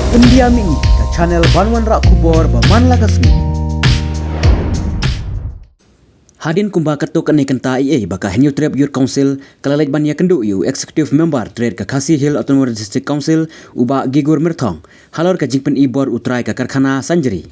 Pendiami ke channel Banwan Rak Kubor Baman Lagasmi. Hadin kumba ketuk ni kenta IA baka Henyu Trap Youth Council kalalait banya kendu yu executive member trade ke Khasi Hill Autonomous District Council uba Gigur Mirthong halor ke jingpen ibor utrai ke karkhana Sanjari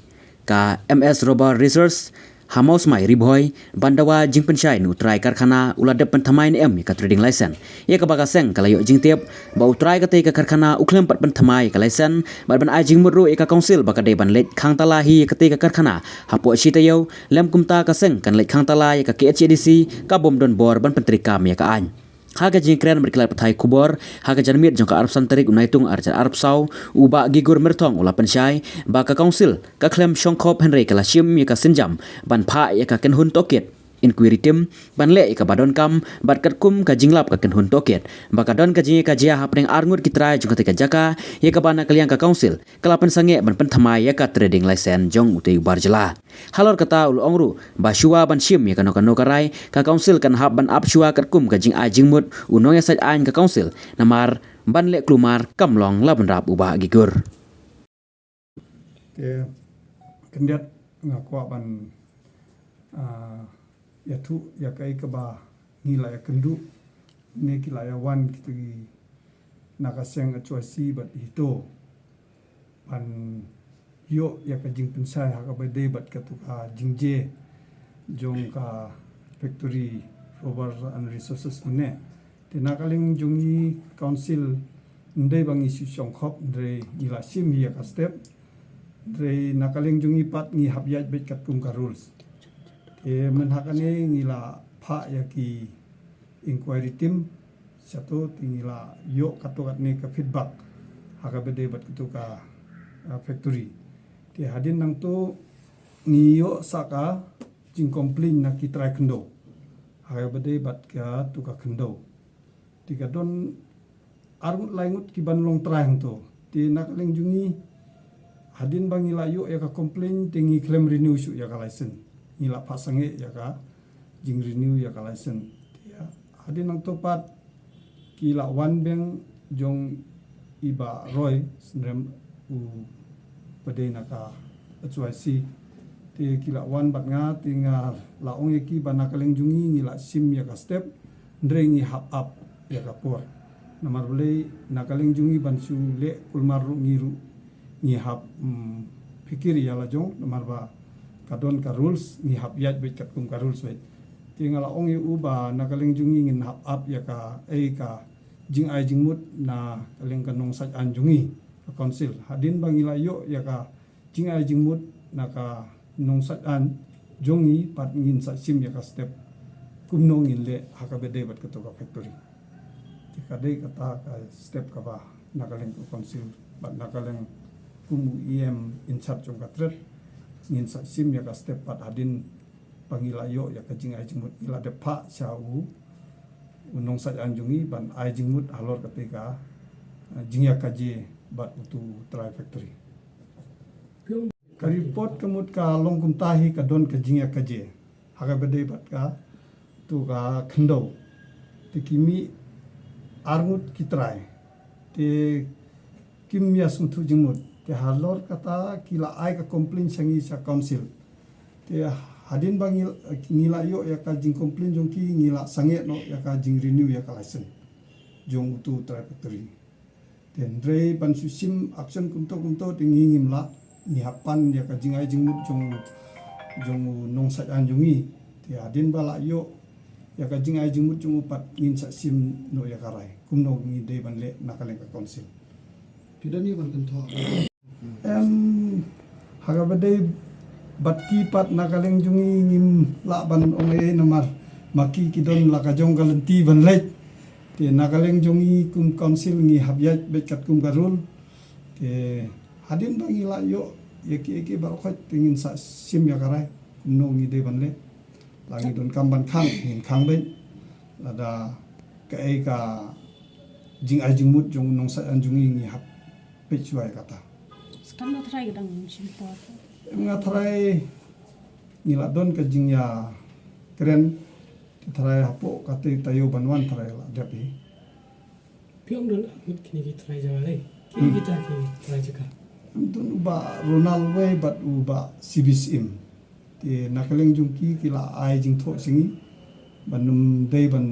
ka MS Rubber Resource Hamaus Mai Riboy Bandawa jingpen syai nu utrai karkhana uladep pentamai ni ka trading license ia ke baka seng kalayo jingtiap ba utrai ke ke karkhana uklem pat pentamai ka license ban ai jingmut ru ka council baka de ban let khang talahi ke ke karkhana hapo chitayo lem kumta ka seng kan let khang talai ka KHDC ka bom don bor ban pentrika me ka an haga jingkren berkilat patai kubor haga janmit jongka arab santarik unaitung arja arab sau uba Gigur Mirthong ula pensyai baka council ka klem shongkop Henry kala shim ya ka senjam ban pha ya ka kenhun toket inquiry team ban le ka badon kam bat kat kum ka jinglap ka kenhun toket baka don ka jingi ka jia hapneng arngut kitrai jongka tika jaka ya ka bana kaliang ka council kala pen sange ban penthamai ya ka trading license jong utei barjela halor kata ul ongru ba shua ban shim ya kano karai ka council kan hab ban ap shua kat kum ka jing a jingmut unong ya saj ain ka council namar ban le klumar kamlong la ban rap uba Gigur ke kendiat ngakwa ban ya tu ya kai ke ba ngila ya kendu ne kila ya wan gitu nakaseng acuasi bat hito ban yo ya ka jing pensai ha ka bade bat ka tu ka jingje jong ka factory rubber and resources ne te nakaling jungi council ndai bang isu songkhop ndai ngila sim ya ka step ndai nakaling jungi pat ngi habyat bet kat kum ka rules menhakane ngila pha ya ki inquiry team satu tingila yo katokat ne ka feedback haka bede bat kutu ka factory ti hadin nang tu niyo saka jing complain na ki try kendo haka bede bat ka tu ka kendo ti ka don armut laingut ki ban long try to ti nakaling jungi hadin bangila yo ya ka complain tingi claim renew su ya ka license ngila pasange ya ka jing renew ya ka license ya hadin nang topat kila wan beng jong iba roy sendrem u pade naka acuasi te kila wan bat nga tinga laong ki banakaleng jungi ngila sim ya ka step ndrengi hap up ya ka por namar bele nakaleng jungi ban su le kulmaru ngiru ngi hap pikir ya la jong namar ba kadon ka rules ni hap yat bet kat kum ka rules bet tingala ong yu ba nakaling jungi ngin hap up ya ka ka jing ai jing mut na kaling kanong saj an jungi ka council hadin bangila yo ya ka jing ai jing mut na ka nong saj an jungi pat ngin sa sim ya ka step kum nong ngin le haka bede bat ka to ka factory tikade kata ka step ka ba nakaling ka council bat nakaling kum em in charge jong ka tret ngin sa sim ya ka step pat hadin pangila yo ya ka jing ai jingmut ila de pha chau unong sa anjungi ban ai jingmut halor ketika jingya ka je bat utu try factory ka report kemut ka long kum tahi ka don ka jingya ka je haga bede bat ka tu ka khndo te kimi arngut kitrai te kimya suntu jingmut te halor kata kila ai ka complain sangi sa council te hadin bangil ngila yo ya ka jing complain jong ki ngila sange no ya ka jing renew ya ka license jong tu try factory ten dre ban su sim action kumto tingi ngimla ni hapan ya ka jing ai jing mut jong nong sa an jongi te hadin bala yo ya ka jing ai jing mut jong pat ngin sa sim no ya ka rai kumno ngi de ban le nakaleng ka council pidani ban kan tho haga bade batki pat nakaleng jungi ngim laban onge namar maki kidon la ka jong galanti ban lek te nakaleng jungi kum council ngi habyat bekat kum garul te hadin bangi la yo yeki barokhat tingin sa sim ya karai kumno ngi de ban le langi don kamban khang ngin khang ben lada ka ka jing ajimut jong nong sa anjungi ngi hap pechuai kata Kan lo try gedang simpot. Ngatrai ngila don ka jingya keren try hapo kate tayo banwan try la dapi Piang don mut kini kita try jawa leh. Kini kita try juga. Antun uba Ronald Way but uba CBSM. Ti nakaleng jungki kila ai jing tho singi banum day ban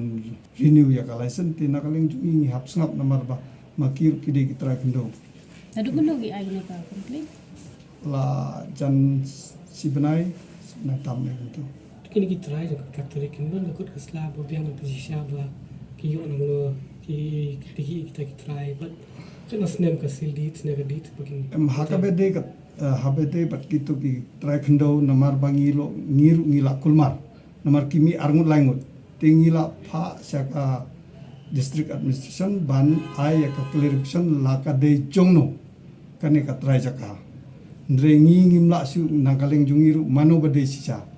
renew ya kalaisan ti nakaleng jungi hap sngap namar ba makir kide kitra kendo. Tadu kuno gi ay ka complete. La jan sibenai tam ne kento. Kini kita try juga kateri kembali ikut ke slab biang posisi apa kiyo nanglo ki kita try but kan asnem ka sildit snaga dit baking Hakabede kat habede bat kitu ki try kendo namar bangilo ngiru ngila kulmar namar kimi arngut langut tingila pha saka district administration ban ai ka clarification laka de jongno kane ka try jaka ndre ngimla su nangkaleng jungiru mano bade sisa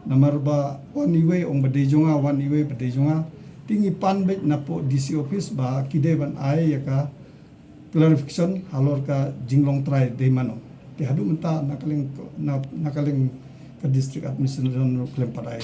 namar ba one iwe ong bade jonga one iwe bade jonga tingi pan bet napo DC office ba kide ban ai ka clarification halor ka jinglong try de mano te hadu menta nakaleng ka district administration klem pada ai